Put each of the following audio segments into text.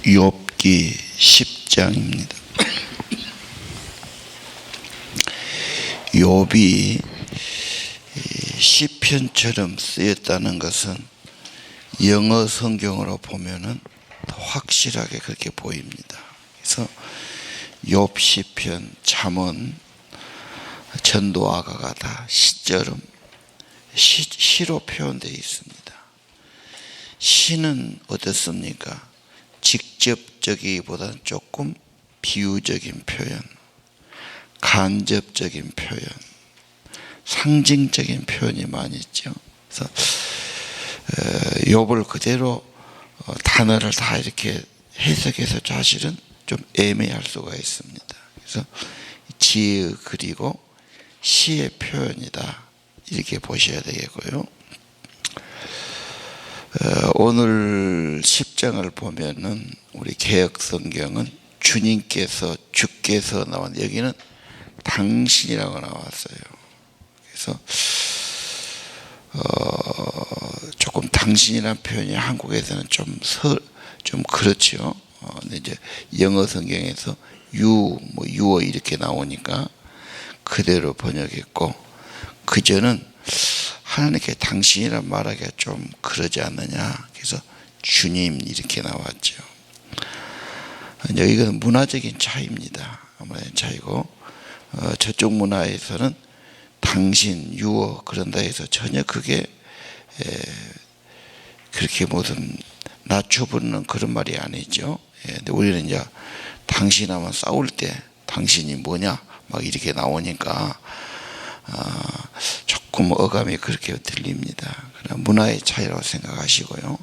욥기 10장입니다. 욥이 시편처럼 쓰였다는 것은 영어 성경으로 보면은 더 확실하게 그렇게 보입니다. 그래서 욥 시편, 잠언, 전도아가가 다 시처럼 시로 표현되어 있습니다. 시는 어떻습니까? 직접적이기보다는 조금 비유적인 표현, 간접적인 표현, 상징적인 표현이 많이 있죠. 그래서 욥을 그대로 단어를 다 이렇게 해석해서 사실은 좀 애매할 수가 있습니다. 그래서 지혜 그리고 시의 표현이다 이렇게 보셔야 되겠고요. 오늘 10장을 보면은 우리 개역성경은 주께서 나온, 여기는 당신이라고 나왔어요. 그래서 조금 당신이라는 표현이 한국에서는 좀 그렇죠. 근데 이제 영어 성경에서 유어 이렇게 나오니까 그대로 번역했고, 그저는 하나님께 당신이란 말하기가 좀 그러지 않느냐. 그래서 주님 이렇게 나왔죠. 이건 문화적인 차이입니다. 문화적인 차이고, 저쪽 문화에서는 당신, 유어 그런다 해서 전혀 그게 그렇게 무슨 낮춰 부르는 그런 말이 아니죠. 근데 우리는 이제 당신하면 싸울 때 당신이 뭐냐 막 이렇게 나오니까 조금 어감이 그렇게 들립니다. 그러나 문화의 차이라고 생각하시고요.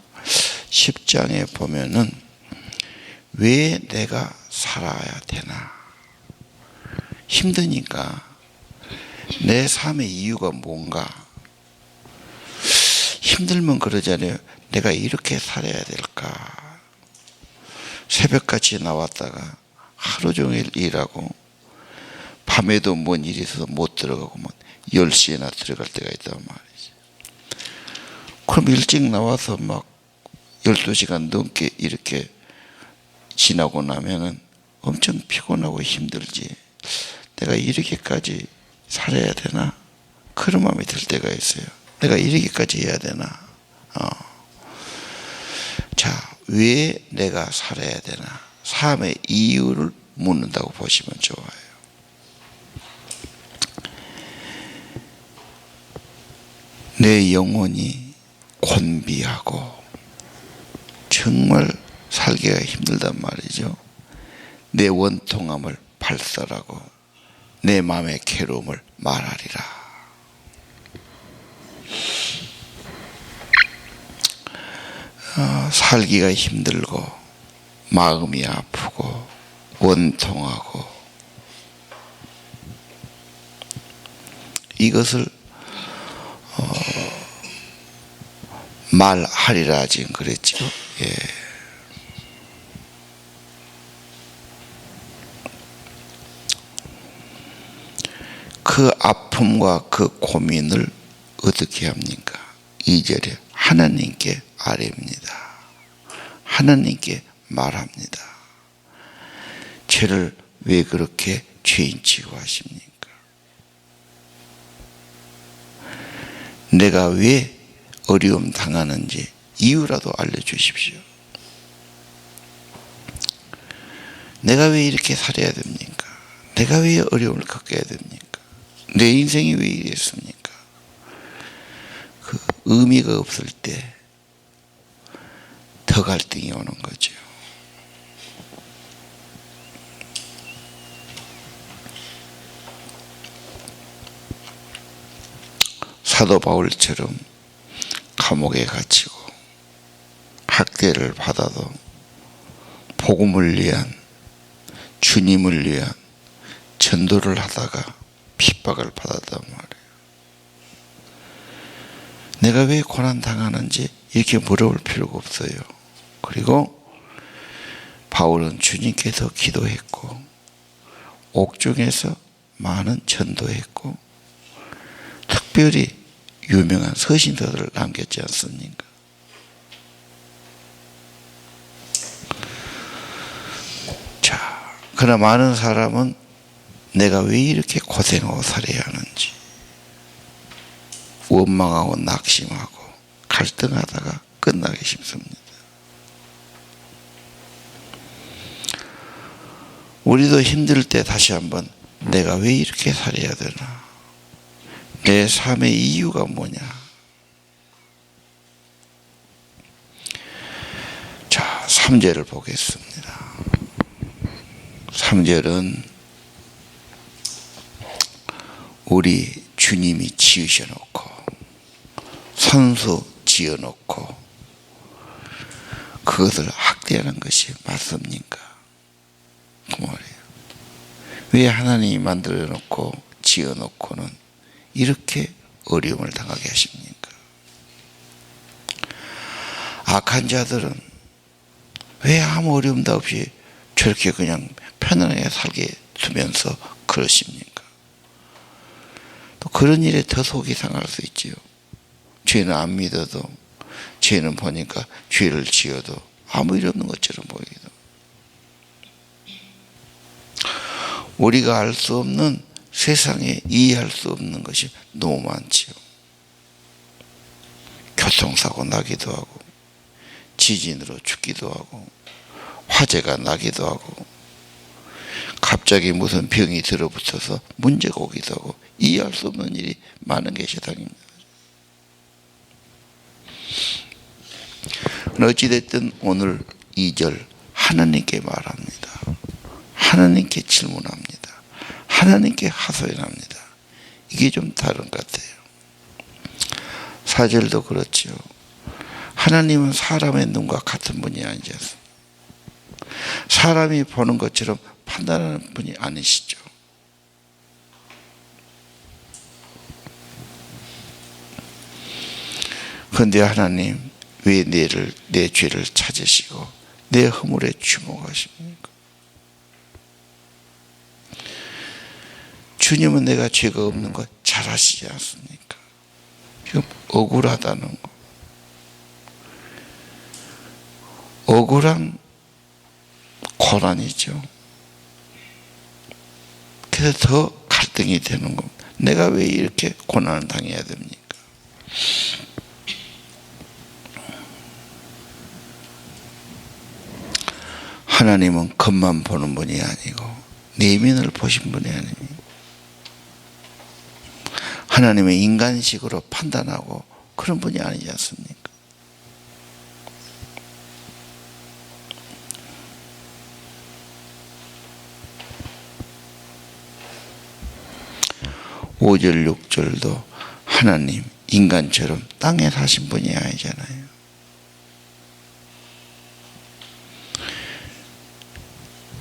10장에 보면은 왜 내가 살아야 되나? 힘드니까 내 삶의 이유가 뭔가? 힘들면 그러잖아요. 내가 이렇게 살아야 될까? 새벽같이 나왔다가 하루 종일 일하고 밤에도 뭔 일이 있어서 못 들어가고 10시에나 들어갈 때가 있단 말이지. 그럼 일찍 나와서 막 12시간 넘게 이렇게 지나고 나면은 엄청 피곤하고 힘들지. 내가 이렇게까지 살아야 되나? 그런 마음이 들 때가 있어요. 내가 이렇게까지 해야 되나? 자, 왜 내가 살아야 되나? 삶의 이유를 묻는다고 보시면 좋아요. 내 영혼이 곤비하고 정말 살기가 힘들단 말이죠. 내 원통함을 발설하고 내 마음의 괴로움을 말하리라. 살기가 힘들고 마음이 아프고 원통하고 이것을 말하리라 지금 그랬죠. 예. 그 아픔과 그 고민을 어떻게 합니까? 2절에 하나님께 아뢰입니다. 하나님께 말합니다. 죄를 왜 그렇게 죄인 취급하십니까? 내가 왜 어려움 당하는지 이유라도 알려주십시오. 내가 왜 이렇게 살아야 됩니까? 내가 왜 어려움을 겪어야 됩니까? 내 인생이 왜 이랬습니까? 그 의미가 없을 때 더 갈등이 오는 거죠. 사도 바울처럼 감옥에 갇히고 학대를 받아도 복음을 위한, 주님을 위한 전도를 하다가 핍박을 받았단 말이에요. 내가 왜 고난 당하는지 이렇게 물어볼 필요가 없어요. 그리고 바울은 주님께서 기도했고 옥중에서 많은 전도했고 특별히 유명한 서신서들을 남겼지 않습니까? 그러나 많은 사람은 내가 왜 이렇게 고생하고 살아야 하는지 원망하고 낙심하고 갈등하다가 끝나기 쉽습니다. 우리도 힘들 때 다시 한번 내가 왜 이렇게 살아야 되나? 내 삶의 이유가 뭐냐? 자, 3절을 보겠습니다. 3절은 우리 주님이 지으셔놓고 선수 지어놓고 그것을 학대하는 것이 맞습니까? 그 말이에요. 왜 하나님이 만들어놓고 지어놓고는 이렇게 어려움을 당하게 하십니까? 악한 자들은 왜 아무 어려움도 없이 저렇게 그냥 편안하게 살게 두면서 그러십니까? 또 그런 일에 더 속이 상할 수 있지요. 죄는 안 믿어도, 죄는 보니까 죄를 지어도 아무 일 없는 것처럼 보이기도. 우리가 알 수 없는, 세상에 이해할 수 없는 것이 너무 많지요. 교통사고 나기도 하고, 지진으로 죽기도 하고, 화재가 나기도 하고, 갑자기 무슨 병이 들어붙어서 문제가 오기도 하고, 이해할 수 없는 일이 많은 게 세상입니다. 어찌됐든 오늘 2절 하나님께 말합니다. 하나님께 질문합니다. 하나님께 하소연합니다. 이게 좀 다른 것 같아요. 4절도 그렇죠. 하나님은 사람의 눈과 같은 분이 아니셨습니다. 사람이 보는 것처럼 판단하는 분이 아니시죠. 그런데 하나님 왜 내 죄를 찾으시고 내 허물에 주목하십니까? 주님은 내가 죄가 없는 거 잘 아시지 않습니까? 지금 억울하다는 거. 억울한 고난이죠. 그래서 더 갈등이 되는 겁니다. 내가 왜 이렇게 고난을 당해야 됩니까? 하나님은 겉만 보는 분이 아니고 내면을 보신 분이 아닙니다. 하나님은 인간식으로 판단하고 그런 분이 아니지 않습니까? (5절) (6절도) 하나님 인간처럼 땅에 사신 분이 아니잖아요.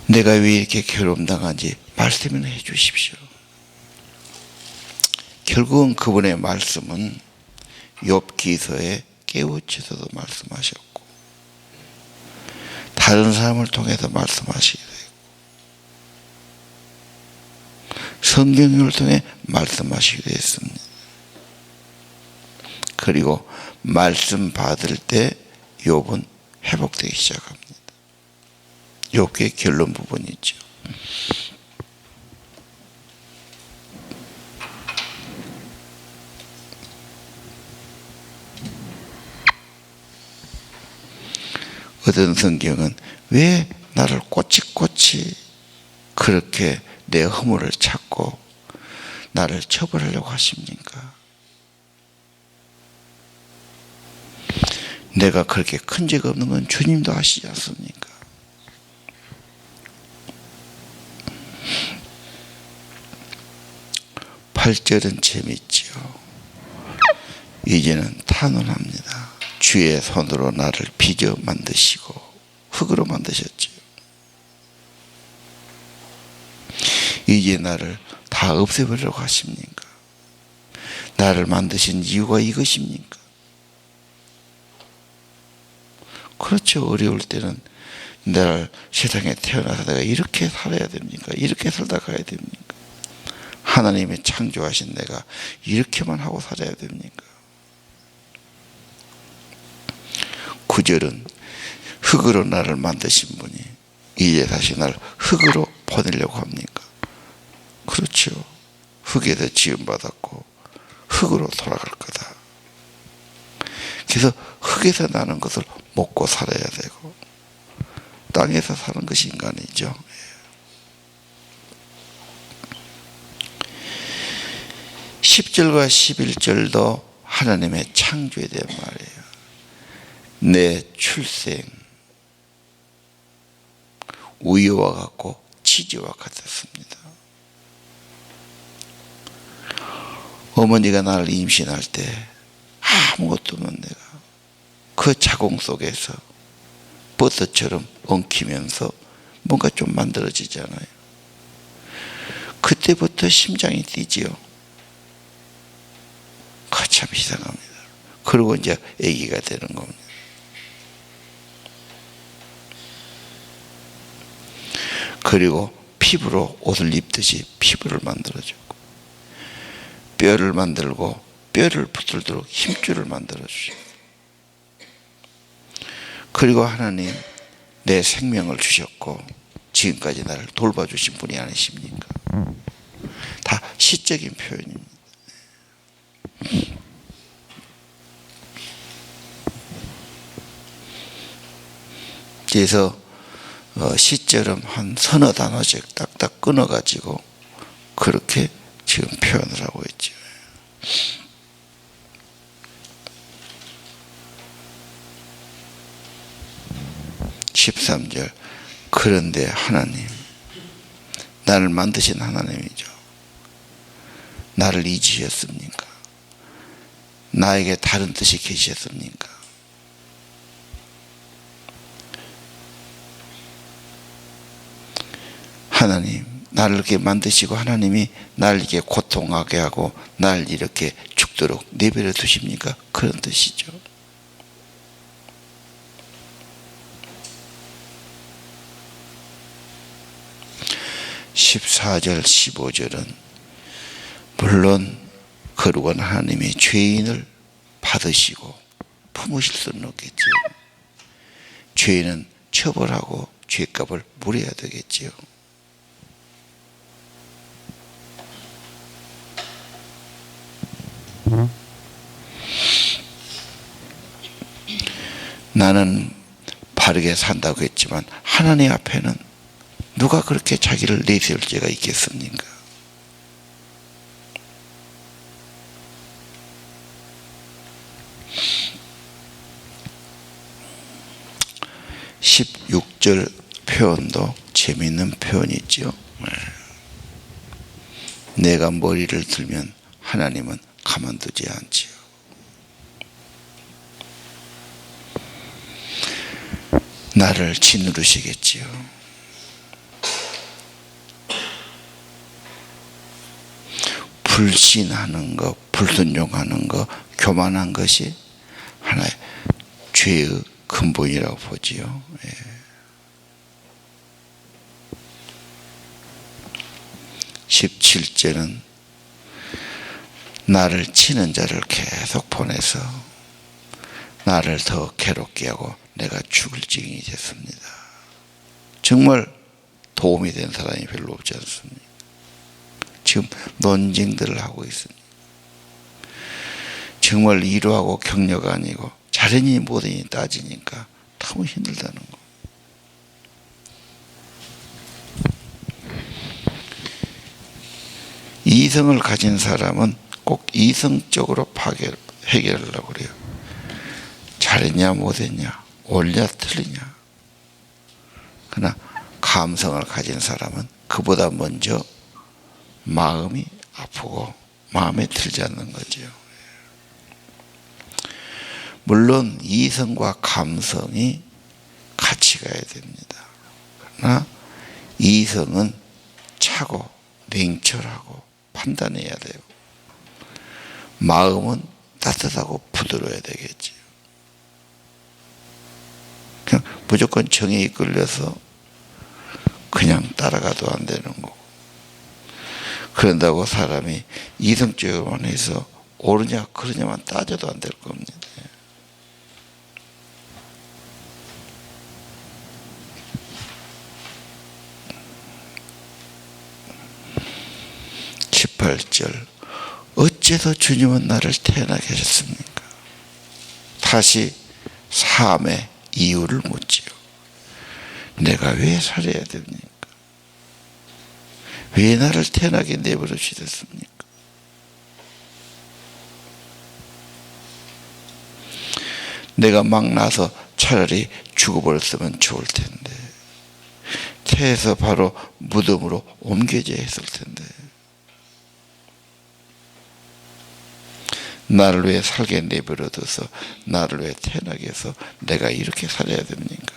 내가 왜 이렇게 괴로움당한지 말씀을 해 주십시오. 결국은 그분의 말씀은 욥기서에 깨우쳐서도 말씀하셨고 다른 사람을 통해서 말씀하시게 되고 성경을 통해 말씀하시기도 했습니다. 그리고 말씀 받을 때 욥은 회복되기 시작합니다. 욥기의 결론 부분이 있죠. 어떤 성경은 왜 나를 꼬치꼬치 그렇게 내 허물을 찾고 나를 처벌하려고 하십니까? 내가 그렇게 큰 죄가 없는 건 주님도 아시지 않습니까? (8절은) 재밌지요. 이제는 탄원합니다. 주의 손으로 나를 빚어 만드시고 흙으로 만드셨지요. 이제 나를 다 없애버리려고 하십니까? 나를 만드신 이유가 이것입니까? 그렇죠. 어려울 때는 나를 세상에 태어나서 내가 이렇게 살아야 됩니까? 이렇게 살다 가야 됩니까? 하나님이 창조하신 내가 이렇게만 하고 살아야 됩니까? 9절은 흙으로 나를 만드신 분이 이제 다시 나를 흙으로 보내려고 합니까? 그렇죠. 흙에서 지음받았고 흙으로 돌아갈 거다. 그래서 흙에서 나는 것을 먹고 살아야 되고 땅에서 사는 것이 인간이죠. 10절과 11절도 하나님의 창조에 대한 말이에요. 내 출생 우유와 같고 치즈와 같았습니다. 어머니가 나를 임신할 때 아무것도 없는 내가 그 자궁 속에서 버터처럼 엉키면서 뭔가 좀 만들어지잖아요. 그때부터 심장이 뛰지요. 참 이상합니다. 그리고 이제 아기가 되는 겁니다. 그리고 피부로 옷을 입듯이 피부를 만들어주고 뼈를 만들고 뼈를 붙들도록 힘줄을 만들어주시고 그리고 하나님 내 생명을 주셨고 지금까지 나를 돌봐주신 분이 아니십니까? 다 시적인 표현입니다. 그래서 시처럼 한 서너 단어씩 딱딱 끊어가지고 그렇게 지금 표현을 하고 있죠. 13절 그런데 하나님 나를 만드신 하나님이죠. 나를 잊으셨습니까? 나에게 다른 뜻이 계셨습니까? 하나님 나를 이렇게 만드시고 하나님이 나를 이렇게 고통하게 하고 나를 이렇게 죽도록 내버려 두십니까? 그런 뜻이죠. (14절) (15절은) 물론 거룩한 하나님이 죄인을 받으시고 품으실 수는 없겠죠. 죄인은 처벌하고 죄값을 물어야 되겠지요. 나는 바르게 산다고 했지만 하나님 앞에는 누가 그렇게 자기를 내세울 죄가 있겠습니까? (16절) 표현도 재미있는 표현이지요. 내가 머리를 들면 하나님은 가만두지 않지요. 나를 짓누르시겠지요. 불신하는 것, 불순종하는 것, 교만한 것이 하나의 죄의 근본이라고 보지요. 17절은 나를 치는 자를 계속 보내서 나를 더 괴롭게 하고 내가 죽을 지경이 됐습니다. 정말 도움이 된 사람이 별로 없지 않습니까? 지금 논쟁들을 하고 있습니다. 정말 이루하고 격려가 아니고 잘했니 못했니 따지니까 너무 힘들다는 거. 이성을 가진 사람은 꼭 이성적으로 해결하려고 그래요. 잘했냐 못했냐 옳냐 틀리냐. 그러나 감성을 가진 사람은 그보다 먼저 마음이 아프고 마음에 들지 않는 거죠. 물론 이성과 감성이 같이 가야 됩니다. 그러나 이성은 차고 냉철하고 판단해야 돼요. 마음은 따뜻하고 부드러워야 되겠지. 그냥 무조건 정에 이끌려서 그냥 따라가도 안 되는 거고. 그런다고 사람이 이성적으로만 해서 옳으냐 그러냐만 따져도 안 될 겁니다. 부활절 어째서 주님은 나를 태어나게 하셨습니까? 다시 삶의 이유를 묻지요. 내가 왜 살아야 됩니까? 왜 나를 태어나게 내버려 주셨습니까? 내가 막 나서 차라리 죽어버렸으면 좋을 텐데, 태에서 바로 무덤으로 옮겨져야 했을 텐데, 나를 왜 살게 내버려둬서 나를 왜 태어나게 해서 내가 이렇게 살아야 됩니까?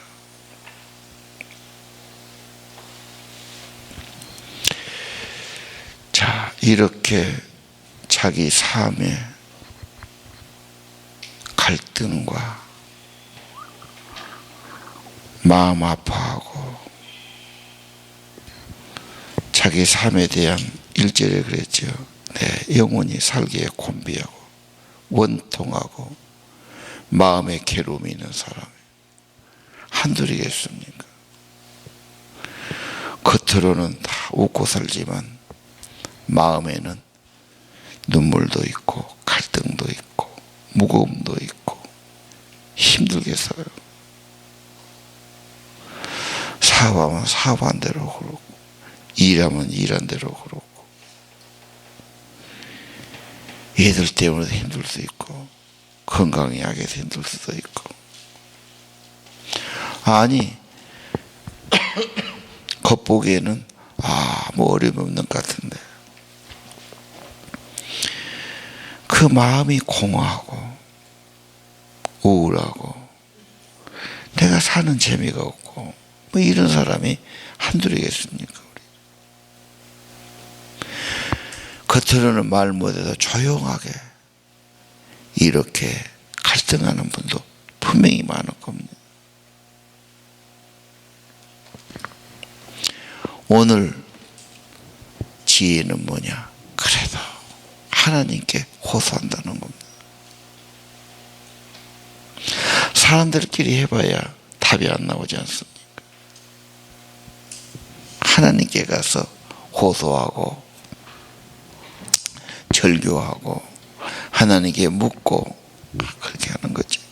자, 이렇게 자기 삶의 갈등과 마음 아파하고 자기 삶에 대한 일절에 그랬죠. 내 영혼이 살기에 곤비하고 원통하고 마음에 괴로움이 있는 사람이 한둘이겠습니까? 겉으로는 다 웃고 살지만 마음에는 눈물도 있고 갈등도 있고 무거움도 있고 힘들게 살아요. 사업하면 사업한 대로 그러고 일하면 일한 대로 그러고 얘들 때문에 힘들 수 있고 건강이 약해서 힘들 수도 있고, 아니 겉보기에는 아무 어려움이 없는 것 같은데 그 마음이 공허하고 우울하고 내가 사는 재미가 없고 뭐 이런 사람이 한둘이겠습니까? 겉으로는 말 못해도 조용하게 이렇게 갈등하는 분도 분명히 많을 겁니다. 오늘 지혜는 뭐냐? 그래도 하나님께 호소한다는 겁니다. 사람들끼리 해봐야 답이 안 나오지 않습니까? 하나님께 가서 호소하고 절교하고 하나님께 묻고 그렇게 하는 거죠.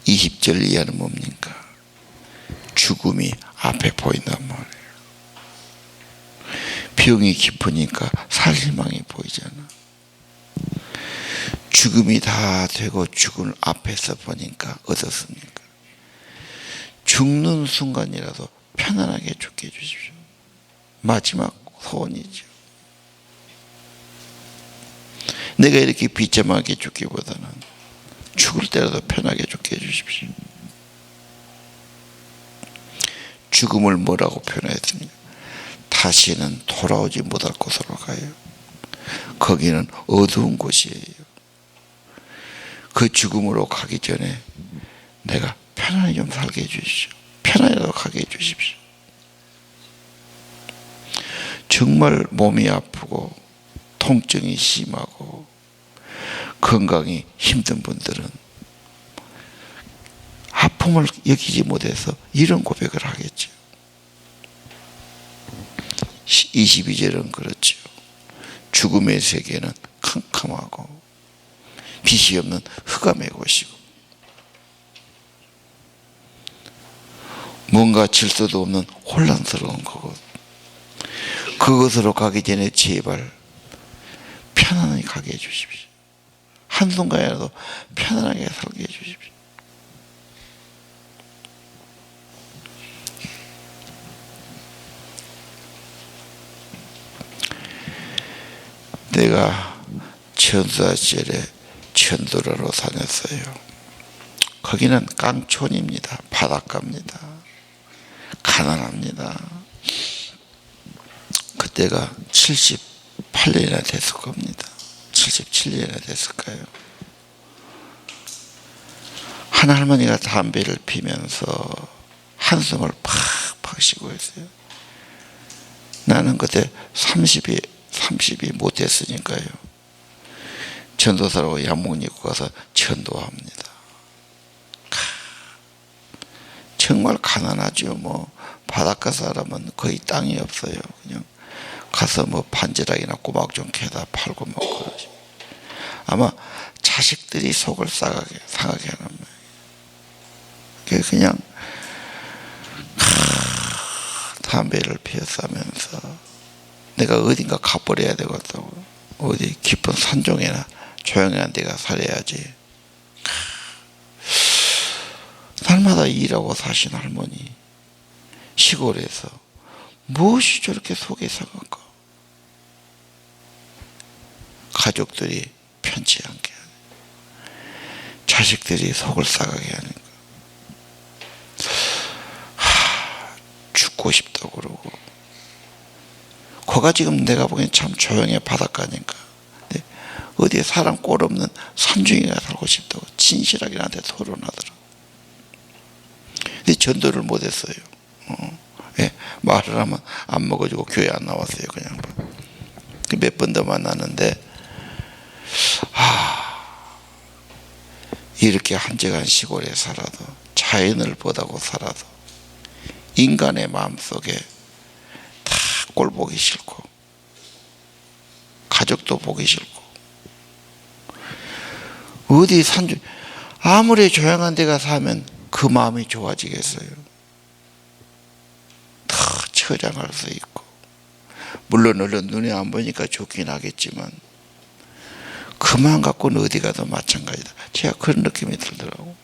20절 이하는 뭡니까? 죽음이 앞에 보인단 말이에요. 병이 깊으니까 살 희망이 보이잖아. 죽음이 다 되고 죽은 앞에서 보니까 어떻습니까? 죽는 순간이라도 편안하게 죽게 해주십시오. 마지막 소원이죠. 내가 이렇게 비참하게 죽기보다는 죽을 때라도 편하게 죽게 해주십시오. 죽음을 뭐라고 표현했습니까? 다시는 돌아오지 못할 곳으로 가요. 거기는 어두운 곳이에요. 그 죽음으로 가기 전에 내가 편안히 좀 살게 해주십시오. 편안히라도 가게 해주십시오. 정말 몸이 아프고 통증이 심하고 건강이 힘든 분들은 아픔을 여기지 못해서 이런 고백을 하겠죠. 22절은 그렇죠. 죽음의 세계는 캄캄하고 빛이 없는 흑암의 곳이고 뭔가 질서도 없는 혼란스러운 곳, 그것으로 가기 전에 제발 편안하게 가게 해주십시오. 한순간이라도 편안하게 살게 해주십시오. 내가 천사 시절에 천도라로 다녔어요. 거기는 깡촌입니다. 바닷가입니다. 가난합니다. 그때가 78년이나 됐을 겁니다. 77년이나 됐을까요? 한 할머니가 담배를 피면서 한숨을 팍팍 쉬고 있어요. 나는 그때 30이 못 됐으니까요. 전도사라고 양복 입고 가서 전도합니다. 정말 가난하죠. 뭐 바닷가 사람은 거의 땅이 없어요. 그냥 가서 뭐 반지락이나 꼬막 좀 캐다 팔고 뭐 그러지. 아마 자식들이 속을 상하게 하는 거예요. 그냥 담배를 피웠으면서 내가 어딘가 가버려야 되겠다고. 어디 깊은 산중에나 조용한 데가 살아야지. 날마다 일하고 사신 할머니 시골에서 무엇이 저렇게 속이 상할까? 가족들이 편치 않게 하는, 자식들이 속을 썩하게 하는 거. 죽고 싶다고 그러고. 거가 지금 내가 보기엔 참 조용해 바닷가니까. 근데 어디에 사람 꼴 없는 산중에가 살고 싶다고 진실하게 나한테 토론하더라고. 근데 전도를 못했어요. 예, 말을 하면 안 먹어주고 교회 안 나왔어요. 그냥 몇 번 더 만났는데 이렇게 한적한 시골에 살아도 자연을 보다고 살아도 인간의 마음속에 다 꼴 보기 싫고 가족도 보기 싫고 어디 산중 아무리 조용한 데가 사면 그 마음이 좋아지겠어요. 다 처장할 수 있고 물론 눈에 안 보니까 좋긴 하겠지만 그 마음 갖고는 어디 가도 마찬가지다. 제가 그런 느낌이 들더라고.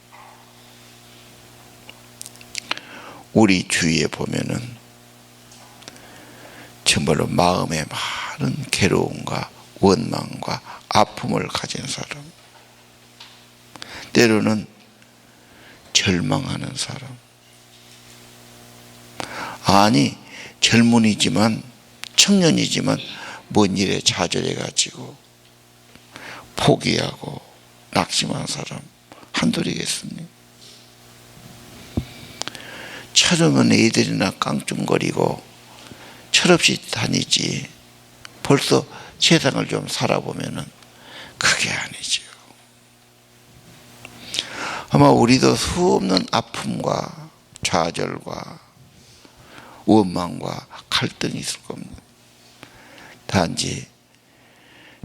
우리 주위에 보면은 정말로 마음에 많은 괴로움과 원망과 아픔을 가진 사람, 때로는 절망하는 사람, 아니 젊은이지만 청년이지만 뭔 일에 좌절해 가지고 포기하고 낙심한 사람 한둘이겠습니까? 철없는 애들이나 깡충거리고 철없이 다니지 벌써 세상을 좀 살아보면은 그게 아니죠. 아마 우리도 수없는 아픔과 좌절과 원망과 갈등이 있을 겁니다. 단지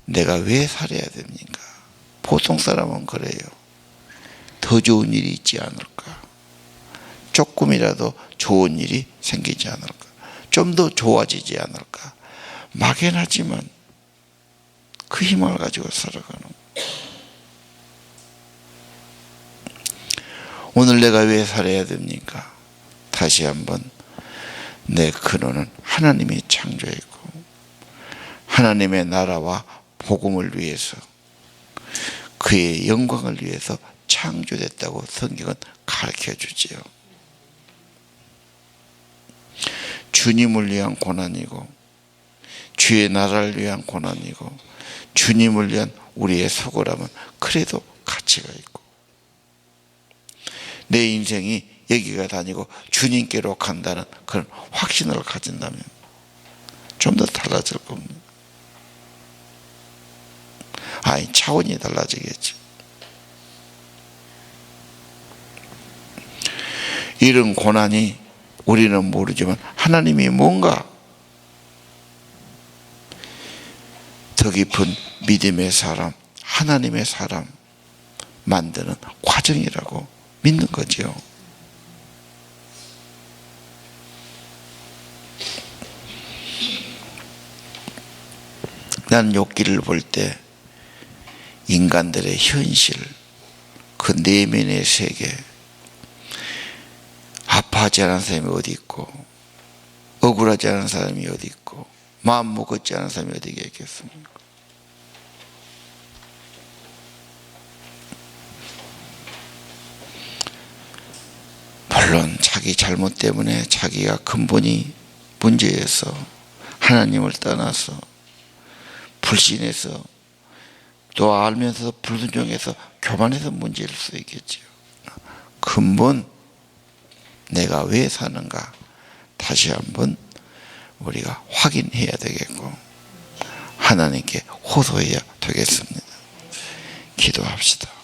내가 왜 살아야 됩니까? 보통 사람은 그래요. 더 좋은 일이 있지 않을까? 조금이라도 좋은 일이 생기지 않을까? 좀 더 좋아지지 않을까? 막연하지만 그 희망을 가지고 살아가는 거예요. 오늘 내가 왜 살아야 됩니까? 다시 한번 내 근원은 하나님이 창조했고 하나님의 나라와 복음을 위해서 그의 영광을 위해서 창조됐다고 성경은 가르쳐 주지요. 주님을 위한 고난이고 주의 나라를 위한 고난이고 주님을 위한 우리의 속으라면 그래도 가치가 있고 내 인생이 여기가 다니고 주님께로 간다는 그런 확신을 가진다면 좀 더 달라질 겁니다. 차원이 달라지겠죠. 이런 고난이 우리는 모르지만 하나님이 뭔가 더 깊은 믿음의 사람, 하나님의 사람 만드는 과정이라고 믿는 거죠. 나는 욥기를 볼 때 인간들의 현실, 그 내면의 세계, 아파하지 않은 사람이 어디 있고 억울하지 않은 사람이 어디 있고 마음 무겁지 않은 사람이 어디 있겠습니까? 물론 자기 잘못 때문에 자기가 근본이 문제여서 하나님을 떠나서 불신해서 또 알면서 불순종해서 교만해서 문제일 수 있겠지요. 근본 내가 왜 사는가 다시 한번 우리가 확인해야 되겠고 하나님께 호소해야 되겠습니다. 기도합시다.